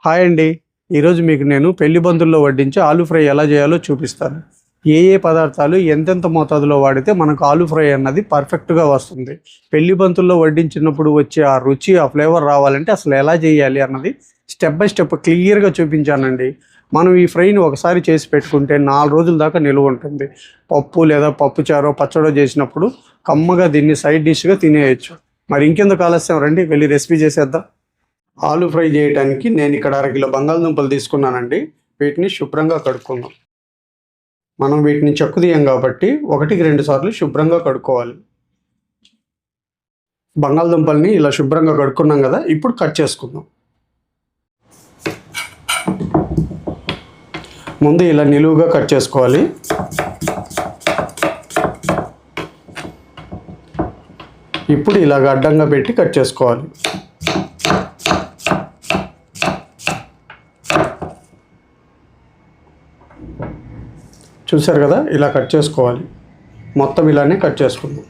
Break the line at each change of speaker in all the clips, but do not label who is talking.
Hi అండి. ఈరోజు మీకు నేను పెళ్లి బంతుల్లో వడ్డించే ఆలూ ఫ్రై ఎలా చేయాలో చూపిస్తాను. ఏ ఏ పదార్థాలు ఎంతెంత మోతాదులో వాడితే మనకు ఆలూ ఫ్రై అన్నది పర్ఫెక్ట్గా వస్తుంది. పెళ్లి బంతుల్లో వడ్డించినప్పుడు వచ్చే ఆ రుచి, ఆ ఫ్లేవర్ రావాలంటే అసలు ఎలా చేయాలి అన్నది స్టెప్ బై స్టెప్ క్లియర్గా చూపించానండి. మనం ఈ ఫ్రైని ఒకసారి చేసి పెట్టుకుంటే 4 రోజుల దాకా నిలువ ఉంటుంది. పప్పు లేదా పప్పుచారో పచ్చడో చేసినప్పుడు కమ్మగా దీన్ని సైడ్ డిష్గా తినేయచ్చు. మరి ఇంకెందుకు ఆలస్యం, రండి వెళ్ళి రెసిపీ చేసేద్దాం. ఆలూ ఫ్రై చేయడానికి నేను ఇక్కడ 1/2 కిలో బంగాళదుంపలు తీసుకున్నానండి. వీటిని శుభ్రంగా కడుక్కుందాం. మనం వీటిని చెక్కు తీయం కాబట్టి 1-2 సార్లు శుభ్రంగా కడుక్కోవాలి. బంగాళదుంపల్ని ఇలా శుభ్రంగా కడుక్కున్నాం కదా, ఇప్పుడు కట్ చేసుకుందాం. ముందు ఇలా నిలువుగా కట్ చేసుకోవాలి. ఇప్పుడు ఇలాగ అడ్డంగా పెట్టి కట్ చేసుకోవాలి. చూసారు కదా, ఇలా కట్ చేసుకోవాలి. మొత్తం ఇలానే కట్ చేసుకుందాం.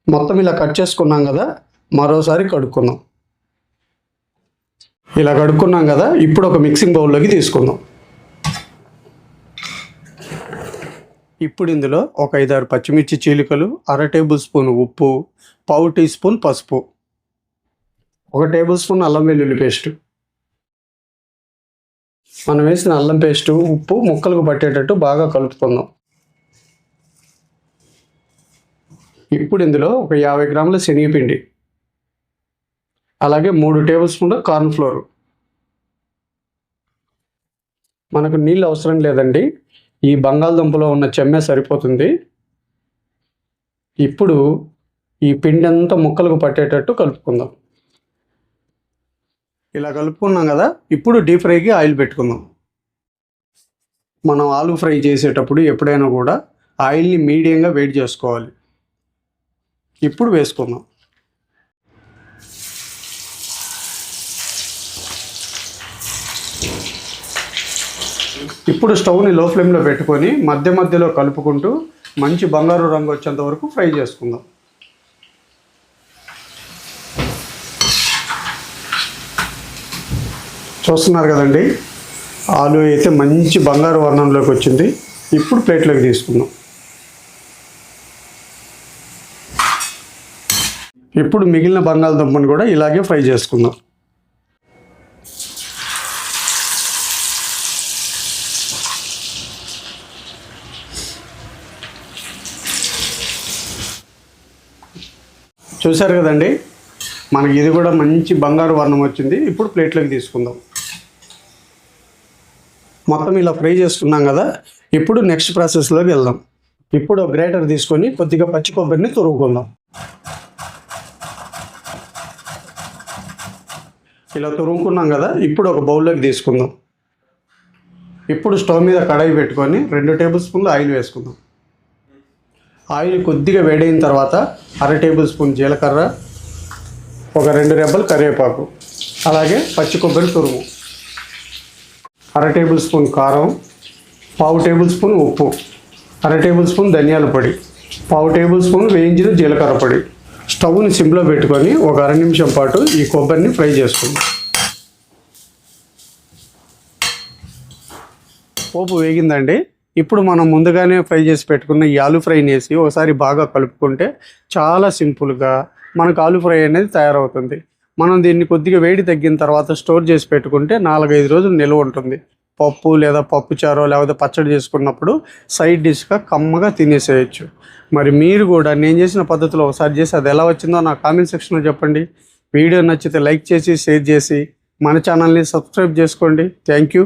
మొత్తం ఇలా కట్ చేసుకున్నాం కదా, మరోసారి కడుక్కుందాం. ఇలా కడుక్కున్నాం కదా, ఇప్పుడు ఒక మిక్సింగ్ బౌల్లోకి తీసుకుందాం. ఇప్పుడు ఇందులో ఒక 5-6 పచ్చిమిర్చి చీలికలు, 1/2 టేబుల్ స్పూన్ ఉప్పు, 1/4 టీ స్పూన్ పసుపు, 1 టేబుల్ స్పూన్ అల్లం వెల్లుల్లి పేస్టు. మనం వేసిన అల్లం పేస్టు, ఉప్పు ముక్కలకు పట్టేటట్టు బాగా కలుపుకుందాం. ఇప్పుడు ఇందులో ఒక 50 గ్రాముల శనగపిండి, అలాగే 3 టేబుల్ స్పూన్ల కార్న్ఫ్లోర్. మనకు నీళ్ళు అవసరం లేదండి, ఈ బంగాళదుంపలో ఉన్న చెమ్మె సరిపోతుంది. ఇప్పుడు ఈ పిండి అంతా ముక్కలకు పట్టేటట్టు కలుపుకుందాం. ఇలా కలుపుకున్నాం కదా, ఇప్పుడు డీప్ ఫ్రైకి ఆయిల్ పెట్టుకుందాం. మనం ఆలూ ఫ్రై చేసేటప్పుడు ఎప్పుడైనా కూడా ఆయిల్ని మీడియంగా వేడి చేసుకోవాలి. ఇప్పుడు వేసుకుందాం. ఇప్పుడు స్టవ్ని లో ఫ్లేమ్లో పెట్టుకొని మధ్య మధ్యలో కలుపుకుంటూ మంచి బంగారు రంగు వచ్చేంత వరకు ఫ్రై చేసుకుందాం. చూస్తున్నారు కదండి, ఆలు అయితే మంచి బంగారు వర్ణంలోకి వచ్చింది. ఇప్పుడు ప్లేట్లోకి తీసుకుందాం. ఇప్పుడు మిగిలిన బంగాళదుంపను కూడా ఇలాగే ఫ్రై చేసుకుందాం. చూశారు కదండి, మనకి ఇది కూడా మంచి బంగారు వర్ణం వచ్చింది. ఇప్పుడు ప్లేట్లోకి తీసుకుందాం. మొత్తం ఇలా ఫ్రై చేసుకున్నాం కదా, ఇప్పుడు నెక్స్ట్ ప్రాసెస్లోకి వెళ్దాం. ఇప్పుడు ఒక గ్రేటర్ తీసుకొని కొద్దిగా పచ్చి కొబ్బరిని తురుముకుందాం. ఇలా తురుముకున్నాం కదా, ఇప్పుడు ఒక బౌల్లోకి తీసుకుందాం. ఇప్పుడు స్టవ్ మీద కడాయి పెట్టుకొని 2 టేబుల్ స్పూన్లు ఆయిల్ వేసుకుందాం. ఆయిల్ కొద్దిగా వేడైన తర్వాత 1/2 టేబుల్ స్పూన్ జీలకర్ర, ఒక 2 రెబ్బలు కరివేపాకు, అలాగే పచ్చి కొబ్బరి తురుము, 1/2 టేబుల్ స్పూన్ కారం, 1/4 టేబుల్ స్పూన్ ఉప్పు, 1/2 టేబుల్ స్పూన్ ధనియాల పొడి, 1/4 టేబుల్ స్పూన్ వేయించిన జీలకర్ర పొడి. స్టవ్ని సిమ్లో పెట్టుకొని ఒక 1/2 నిమిషం పాటు ఈ కొబ్బరిని ఫ్రై చేసుకుందాం. పోపు వేగిందండి. ఇప్పుడు మనం ముందుగానే ఫ్రై చేసి పెట్టుకున్న ఈ ఆలూ ఫ్రైని వేసి ఒకసారి బాగా కలుపుకుంటే చాలా సింపుల్గా మనకు ఆలూ ఫ్రై అనేది తయారవుతుంది. మనం దీన్ని కొద్దిగా వేడి తగ్గిన తర్వాత స్టోర్ చేసి పెట్టుకుంటే 4-5 రోజులు నిల్వ ఉంటుంది. పప్పు లేదా పప్పుచారో లేకపోతే పచ్చడి చేసుకున్నప్పుడు సైడ్ డిష్గా కమ్మగా తినేసేయచ్చు. మరి మీరు కూడా నేను చేసిన పద్ధతిలో ఒకసారి చేసి అది ఎలా వచ్చిందో నా కామెంట్ సెక్షన్లో చెప్పండి. వీడియో నచ్చితే లైక్ చేసి షేర్ చేసి మన ఛానల్ని సబ్స్క్రైబ్ చేసుకోండి. Thank you.